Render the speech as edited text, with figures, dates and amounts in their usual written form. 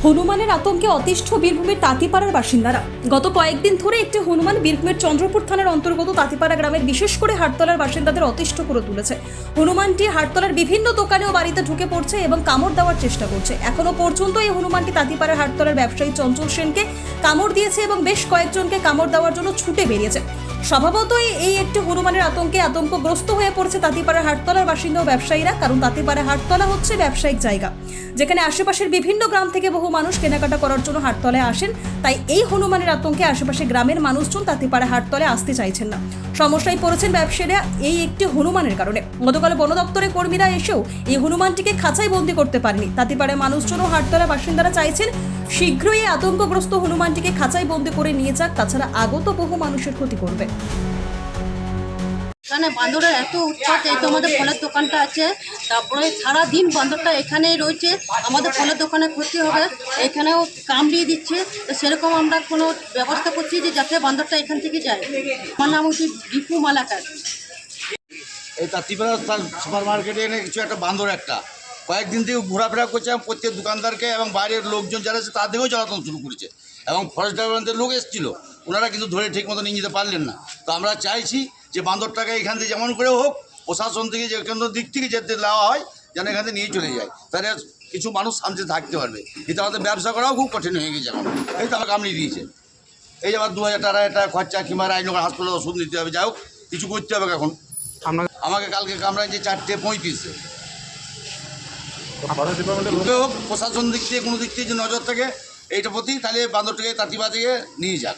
হনুমানের আতঙ্কে অতিষ্ঠ বীরভূমের তাঁতিপাড়ার বাসিন্দারা। গত কয়েকদিন ধরে একটি হনুমান বীরভূমের চন্দ্রপুর থানার অন্তর্গত তাঁতিপাড়া গ্রামের বিশেষ করে হাটতলার বাসিন্দাদের অতিষ্ঠ করে তুলেছে। হনুমানটি হাটতলার বিভিন্ন দোকানে ও বাড়িতে ঢুকে পড়ছে এবং কামড় দেওয়ার চেষ্টা করছে। এখনো পর্যন্ত এই হনুমানটি তাঁতিপাড়ার হাটতলার ব্যবসায়ী চঞ্চল সেনকে কামড় দিয়েছে এবং বেশ কয়েকজনকে কামড় দেওয়ার জন্য ছুটে বেরিয়েছে। স্বভাবতই এই একটি হনুমানের আতঙ্কে আতঙ্কগ্রস্ত হয়ে পড়ছে তাঁতিপাড়ার হাটতলার বাসিন্দা ও ব্যবসায়ীরা। কারণ তাঁতিপাড়া হাটতলা হচ্ছে ব্যবসায়িক জায়গা, যেখানে আশেপাশের বিভিন্ন গ্রাম থেকে বহু মানুষ কেনাকাটা করার জন্য হাটতলায় আসেন। তাই এই হনুমানের আতঙ্কে আশেপাশে গ্রামের মানুষজন তাঁতিপাড়া হাটতলায় আসতে চাইছেন না। সমস্যায় পড়েছেন ব্যবসায়ীরা এই একটি হনুমানের কারণে। গতকাল বন দপ্তরের কর্মীরা এসেও এই হনুমানটিকে খাঁচায় বন্দি করতে পারেনি। তাঁতিপাড়ার মানুষজন ও হাটতলা বাসিন্দারা চাইছেন শীঘ্রই এই আতঙ্কগ্রস্ত হনুমানটিকে খাঁচায় বন্দি করে নিয়ে যাক, তাছাড়া আগত বহু মানুষের ক্ষতি করবে। এখানে বান্দরের এত উৎপাত, এই তো আমাদের ফলের দোকানটা আছে, তারপরে সারাদিন বান্দরটা এখানেই রয়েছে, আমাদের ফলের দোকানে ক্ষতি হবে, এখানেও কামড়িয়ে দিচ্ছে। তো সেরকম আমরা কোনো ব্যবস্থা করছি যে যাতে বান্দরটা এখান থেকে যায়। আমার নাম হচ্ছে দীপু মালাকার। এই তাঁতিপাড়া সুপার মার্কেটে এনে কিছু একটা বান্দর একটা কয়েকদিন থেকে ঘোরাফেরা করছে এবং প্রত্যেক দোকানদারকে এবং বাইরের লোকজন যারা আছে তাদেরকেও জ্বালাতন শুরু করেছে। এবং ফরেস্ট ডিপার্টমেন্টের লোক এসেছিলো, ওনারা কিন্তু ধরে ঠিক মতো নিয়ে যেতে পারলেন না। তো আমরা চাইছি যে বান্দরটাকে এখান থেকে যেমন করে হোক প্রশাসন থেকে যে কোনো দিক থেকে যেতে দেওয়া হয় যেন এখান থেকে নিয়ে চলে যায়, তাহলে কিছু মানুষ শান্তিতে থাকতে পারবে। কিন্তু আমাদের ব্যবসা করাও খুব কঠিন হয়ে গেছে এখন। এই তো আমাকে কামড়িয়ে দিয়েছে, এই যে আমার 2000 টাকা খরচা কিংবা রায়নগর হাসপাতালে ওষুধ নিতে হবে, যাই হোক কিছু করতে হবে এখন। আমাকে কালকে কামড়াইছে 4:35-এ। হোক প্রশাসন দিক থেকে কোনো দিক থেকে যে নজর থাকে এইটা প্রতি, তাহলে বান্দরটাকে তাঁতিপাড়া থেকে নিয়ে যাক।